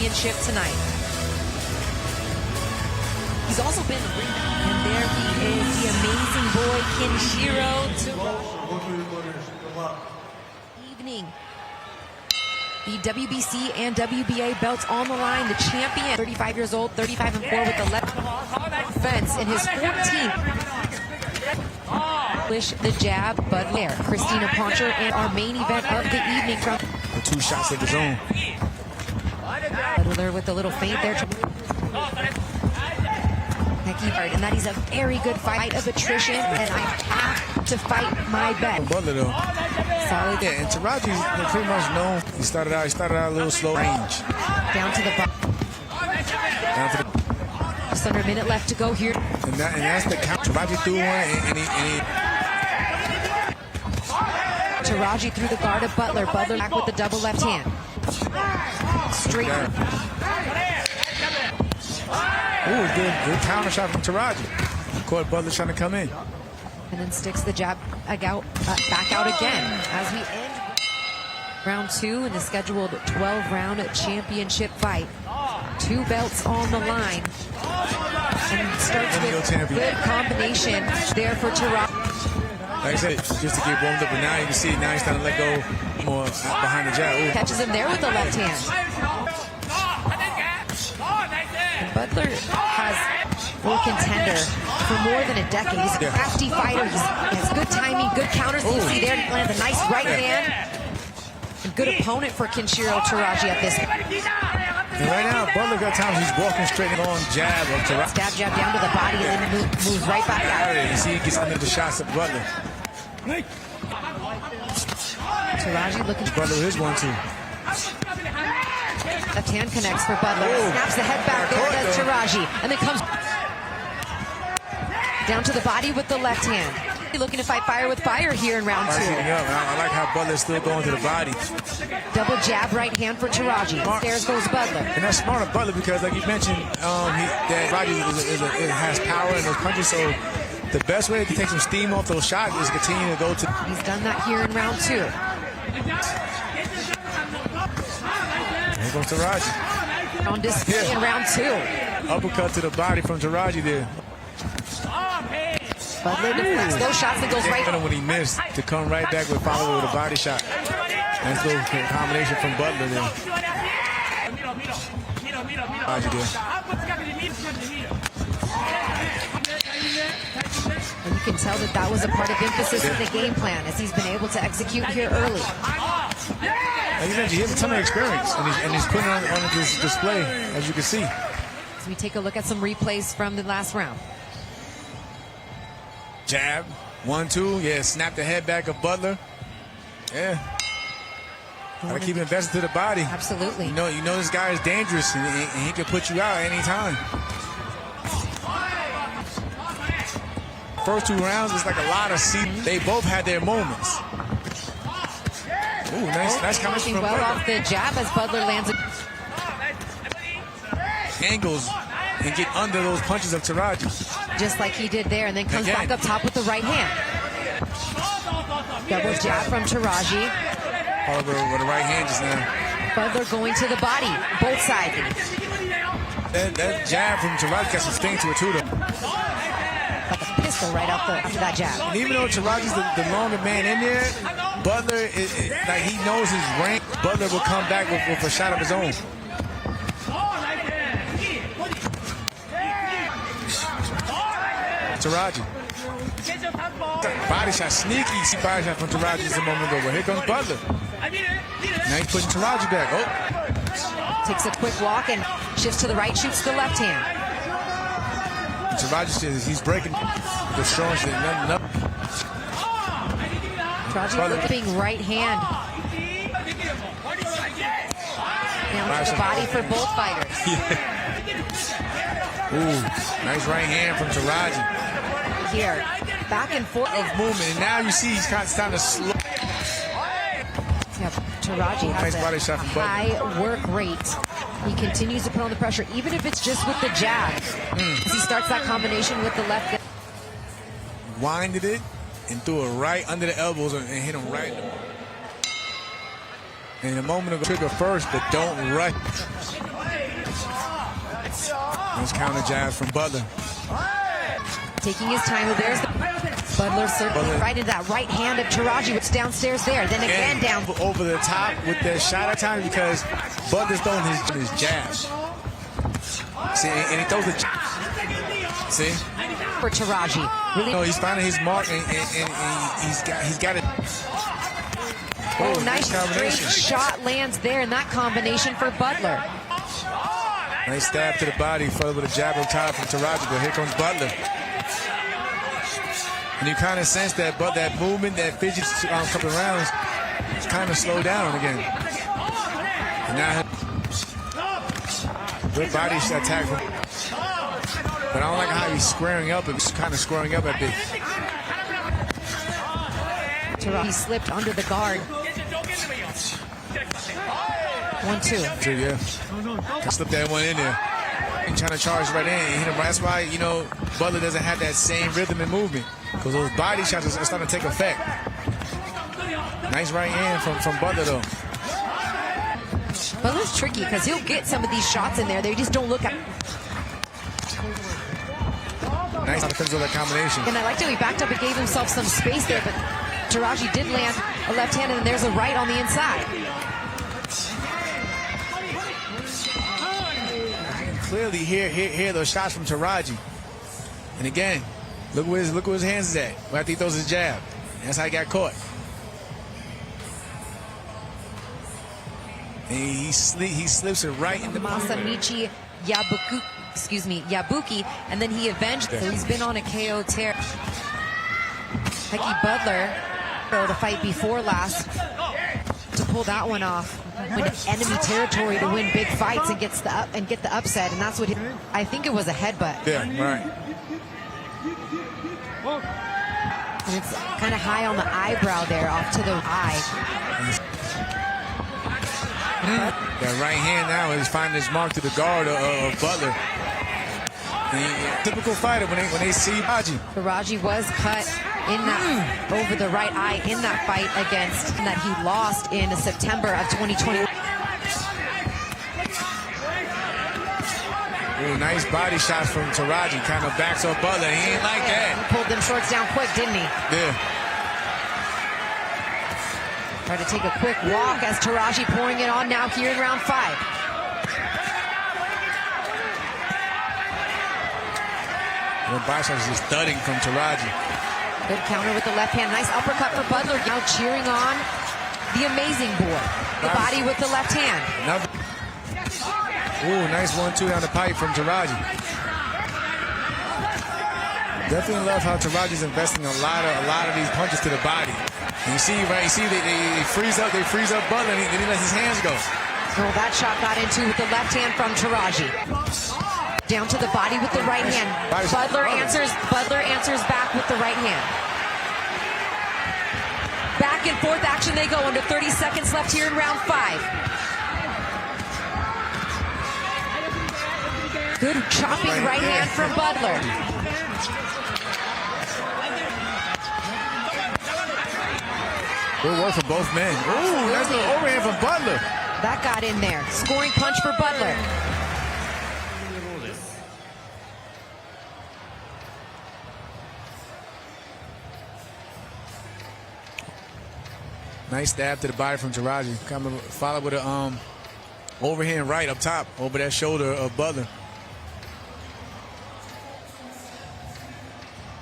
championship tonight. He's also been the ring. And there he is, the amazing boy, Kenshiro Teraji. Evening. The WBC and WBA belts on the line. The champion, 35 years old, 35-4 with the left fence in his 14th. The jab, Budler, Christina Poncher, and our main event of the evening from the 2 shots of his own. Budler with a little feint there. Hekkie, and that he's a very good fight of attrition, and I have to fight my bet. Budler though. Solid. Yeah, and Teraji pretty much known. He started out a little slow range. Down to the bottom. Just under a minute left to go here. And that's the count. Teraji threw one, and he Teraji through the guard of Budler. Budler back with the double left hand. Straight. Ooh, good counter shot from Teraji. Caught Budler trying to come in. And then sticks the jab back out again as we end round 2 in the scheduled 12-round championship fight. 2 belts on the line. And starts with good combination there for Teraji. Like I said, just to get warmed up, but now you can see now he's trying to let go more behind the jab. Ooh. Catches him there with the left hand. And Budler has a contender for more than a decade. He's a crafty fighter. He has good timing, good counters. You see there, he lands a nice right hand. A good opponent for Kenshiro Teraji at this. And right now, Budler got times he's walking straight on jab of Teraji. Stab jab down to the body and then moves right back out. You see he gets under the shots of Budler. Teraji looking. Budler his 1-2. Left hand connects for Budler. Snaps the head back there, does Teraji. And then comes down to the body with the left hand. Looking to fight fire with fire here in round 2. I like how Budler's still going to the body. Double jab right hand for Teraji. Upstairs goes Budler. And that's smart of Budler because, like you mentioned, that Teraji has power in those punches. So the best way to take some steam off those shots is continue to go to. He's done that here in round 2. Here goes Teraji. On display in round 2. Uppercut to the body from Teraji there. Budler deflects those shots and goes right. When he missed, to come right back with follow with a body shot. Nice little combination from Budler there. And you can tell that was a part of emphasis in the game plan as he's been able to execute here early. Like you mentioned, he has a ton of experience, and he's putting it on his display, as you can see. So we take a look at some replays from the last round. Jab, 1-2, yeah, snap the head back of Budler. Yeah. Gotta keep investing to the body. Absolutely. You know this guy is dangerous, and he can put you out anytime. First 2 rounds, it's like a lot of seats. They both had their moments. Ooh, nice combination from well Budler. Off the jab as Budler lands it. Angles and get under those punches of Teraji. Just like he did there, and then comes back up top with the right hand. Double jab from Teraji. With the right hand just now. Budler going to the body, both sides. That jab from Teraji got some sting to it too, though. Like a pistol right after that jab. And even though Teraji's the longer man in there, Budler, like he knows his rank. Budler will come back with a shot of his own. Teraji. Body shot, sneaky body shot from Teraji just a moment ago. But here comes Budler. Now he's putting Teraji back. Oh. Takes a quick walk and shifts to the right, shoots the left hand. Teraji says he's breaking the strong shit. Teraji flipping right hand. Down to the body for both fighters. Ooh, nice right hand from Teraji. Here, back and forth of movement, and now you see he's kind of starting to slow. Yeah, Teraji has nice body shot from high work rate. He continues to put on the pressure, even if it's just with the jab. As he starts that combination with the left. Winded it and threw it right under the elbows and hit him right. In a moment ago, trigger first, but don't rush. Nice counter jabs from Budler. Taking his time. There's the Budler circling right into that right hand of Teraji, which downstairs there. Then again down over the top with that shot at times because Budler's throwing his jab. See, and he throws the see for Teraji. Really, he's finding his mark and he's got it. Oh, nice straight shot lands there in that combination for Budler. Nice stab to the body, followed with a jab on top from Teraji, but here comes Budler. And you kind of sense that, but that movement, that fidget couple of rounds, it's kind of slowed down again. And now, good body attack from, but I don't like how he's squaring up. It's kind of squaring up a bit. He slipped under the guard. 1-2. Yeah. Slip that one in there. And trying to charge right in. Hit him right. That's why, Budler doesn't have that same rhythm and movement. Because those body shots are starting to take effect. Nice right hand from Budler, though. Butler's tricky because he'll get some of these shots in there. They just don't look at. Nice defense with that combination. And I liked how he backed up and gave himself some space there, but Teraji did land a left hand, and then there's a right on the inside. Clearly hear those shots from Teraji. And again, look where his hands is at. After he throws his jab. That's how he got caught. And he slips it right in the Masamichi Yabuki, and then he avenged it. So he's been on a KO tear. Hekkie Budler, the fight before last, to pull that one off. Went to enemy territory to win big fights and get the upset, and that's what I think it was a headbutt. Yeah, right. And it's kind of high on the eyebrow there, off to the eye. That right hand now is finding his mark to the guard of Budler. Typical fighter when they see Teraji. Teraji was cut in that over the right eye in that fight against that he lost in September of 2020. Ooh, nice body shots from Teraji. Kind of backs up Budler. He ain't like that. He pulled them shorts down quick, didn't he? Yeah. Tried to take a quick walk as Teraji pouring it on now here in round 5. The body shot is just thudding from Teraji. Good counter with the left hand. Nice uppercut for Budler. Now cheering on the amazing boy. The body with the left hand. Ooh, nice 1-2 down the pipe from Teraji. Definitely love how Teraji's investing a lot of these punches to the body. And you see they freeze up Budler, and then he lets his hands go. Oh, that shot got into with the left hand from Teraji. Down to the body with the right hand. Budler answers back with the right hand. Back and forth action they go. Under 30 seconds left here in round 5. Good chopping right hand from Budler. Good work for both men. Ooh, that's the overhand from Budler. That got in there. Scoring punch for Budler. Nice stab to the body from Teraji. Coming followed with a overhand right up top over that shoulder of Budler.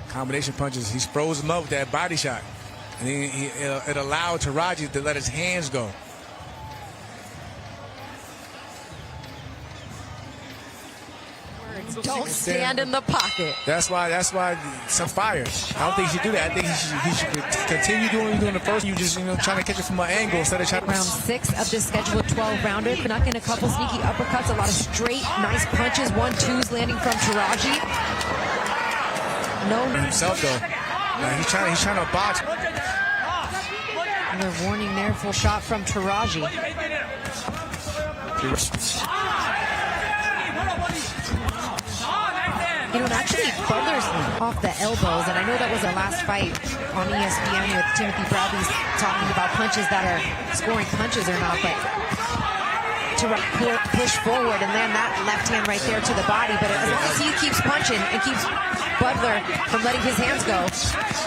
Combination punches. He froze him up with that body shot. And it allowed Teraji to let his hands go. Don't stand in the pocket. That's why some fire. I don't think he should do that. I think he should continue doing what he's doing the first. You just trying to catch it from an angle instead of trying to. Round 6 of this scheduled 12-rounder. Snuck in a couple sneaky uppercuts, a lot of straight, nice punches. 1-2s landing from Teraji. No himself though. He's trying to box. Another warning there. Full shot from Teraji. Actually, Budler's off the elbows, and I know that was the last fight on ESPN with Timothy Bradley's talking about punches that are scoring punches or not, but to push forward and land that left hand right there to the body. But as long as he keeps punching and keeps Budler from letting his hands go,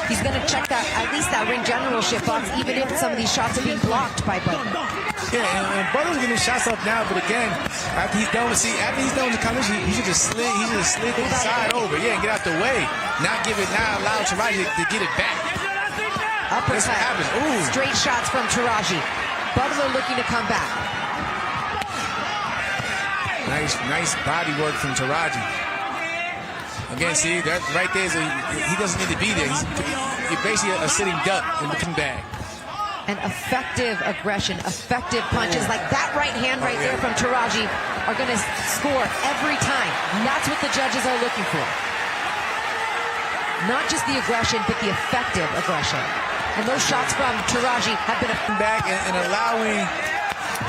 he's going to check that, at least that ring generalship box, even if some of these shots are being blocked by Budler. Yeah, and Budler's getting shots up now, but again, after he's done with the combination, he should just slid the side over, and get out the way. Not allow Teraji to get it back. Uppercut. Ooh. Straight shots from Teraji. Budler looking to come back. Nice body work from Teraji. Again, see, that right there he doesn't need to be there. He's basically a sitting duck in the bag. And effective aggression, effective punches like that right hand right there from Teraji are going to score every time. That's what the judges are looking for. Not just the aggression, but the effective aggression. And those shots from Teraji have been back and allowing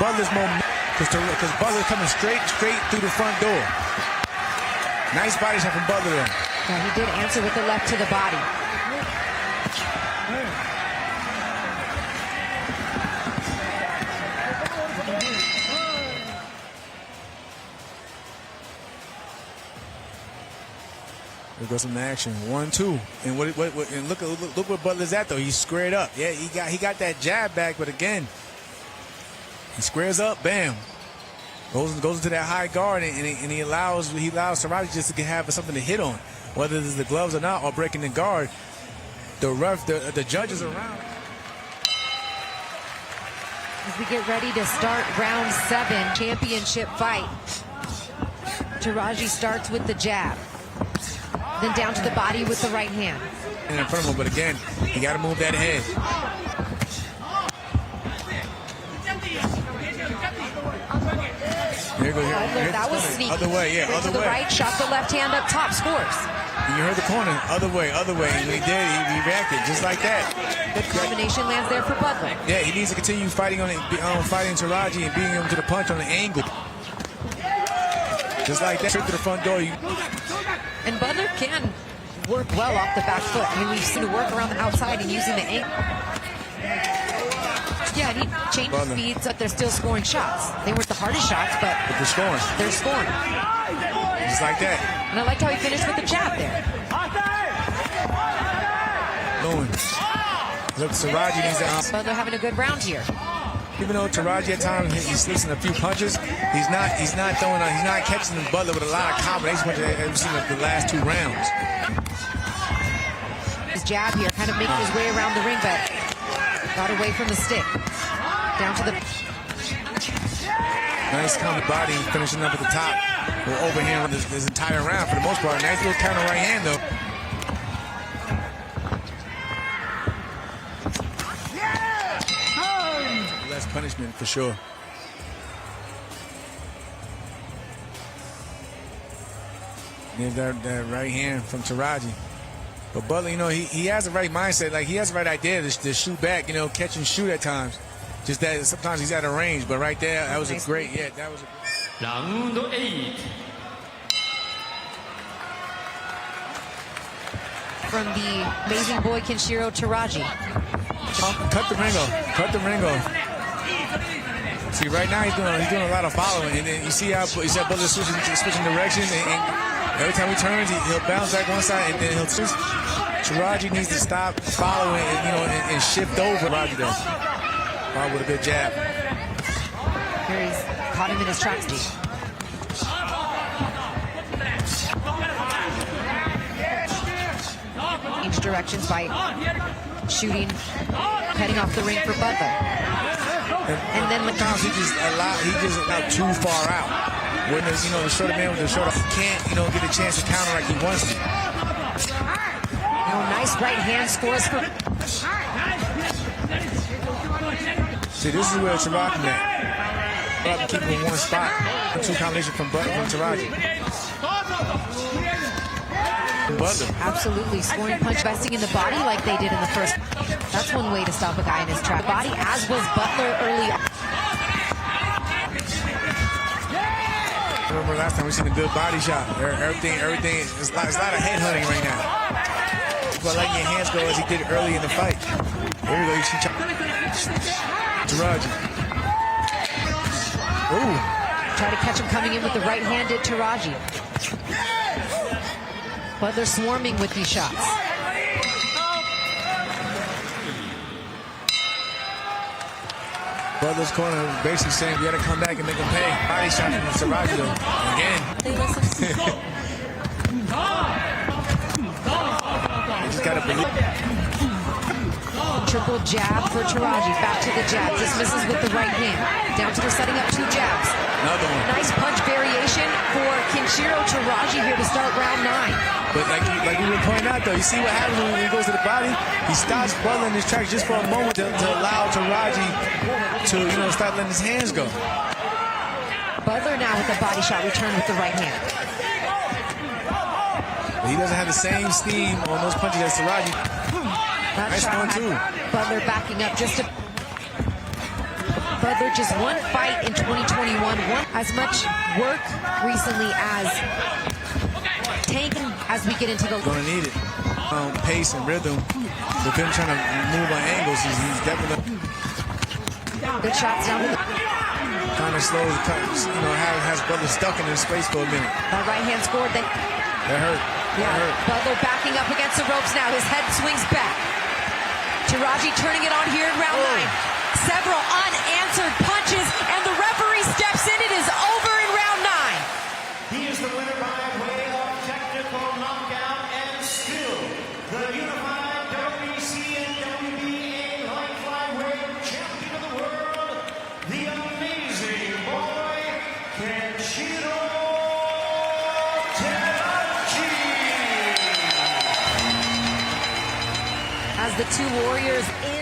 Budler's momentum, because Budler's coming straight through the front door. Nice body shot from Budler there. Yeah, he did answer with the left to the body. There goes some action. 1-2. And and look where Budler's at though. He's squared up. Yeah, he got that jab back, but again, he squares up, bam. Goes into that high guard, and he allows Teraji just to have something to hit on, whether it's the gloves or not, or breaking the guard. The judges around. As we get ready to start round 7, championship fight. Teraji starts with the jab, then down to the body with the right hand. And in front of him, but again, you got to move that head. Here goes, that was sneaky. Other way, yeah, other way. Right, shot the left hand up top, scores. You heard the corner, other way. And when he did, he reacted just like that. Good combination lands there for Budler. Yeah, he needs to continue fighting fighting Teraji and beating him to the punch on the angle. Just like that, straight to the front door. And Budler can work well off the back foot. I mean, we've seen him work around the outside and using the ankle. Yeah, and he changed speeds, but they're still scoring shots. They weren't the hardest shots, but they're scoring. They're scoring. Just like that. And I liked how he finished with the jab there. Look, Teraji needs that. Budler having a good round here. Even though Teraji at times he slips in a few punches, he's not catching Budler with a lot of combinations that we've seen the last 2 rounds. His jab here, kind of making his way around the ring, but got away from the stick. Down to the... Nice counter body, finishing up at the top. We're overhand this entire round for the most part. Nice little counter right hand though. Less punishment for sure. There's that right hand from Teraji. But Budler, he has the right mindset. Like, he has the right idea to shoot back, catch and shoot at times. Just that sometimes he's out of range. But right there, that was a great, that was a great. Round 8. From the amazing boy, Kenshiro Teraji. Cut the ring off. See, right now he's doing a lot of following. And then you see how Budler switching direction. And every time he turns, he'll bounce back one side, and then he'll switch. Teraji needs to stop following and shift over. Teraji does. Wow, with a good jab. Here he's caught him in his tracks. Change directions by shooting, heading off the ring for Budler. And then sometimes he just allowed too far out. When there's the shorter man with the shorter, he can't get a chance to counter like he wants to. Nice right hand scores for. See, this is where Teraji at. Keep him in one spot. 2 combination from Teraji. Budler. Absolutely, scoring punch, vesting in the body like they did in the first. That's one way to stop a guy in his track. Body, as was Budler early on. Remember last time we seen a good body shot. Everything. It's a lot of head hunting right now. But letting your hands go as he did early in the fight. Here we go. You see Teraji. Ooh. Try to catch him coming in with the right-handed Teraji. But they're swarming with these shots. Butler's corner basically saying we got to come back and make him pay. Body shot from Teraji again. You just got to believe. Triple jab for Teraji. Back to the jab. Dismisses with the right hand. Down to the setting up 2 jabs. Another one. Nice punch variation for Kenshiro Teraji here to start round 9. But like we were pointing out, though, you see what happens when he goes to the body? He stops Butler in his tracks just for a moment to allow Teraji to, start letting his hands go. Butler now with the body shot return with the right hand. But he doesn't have the same steam on those punches as Teraji. Nice one, too. Butler backing up just a... Butler just one fight in 2021. As much work recently as taken as we get into the... Gonna need it. Pace and rhythm. With him trying to move on angles, he's definitely... Good shots down to the... Kind of slows, has Butler stuck in his space for a minute. That right hand scored. That hurt. Yeah. That hurt. Butler backing up against the ropes now. His head swings back. Teraji turning it on here in round 9. Several unanswered punches, and the referee steps in. It is over in round 9. He is the winner by way of technical knockout and still the unified WBC and WBA light flyweight champion of the world, the amazing boy, Kenshiro Teraji. As the two warriors in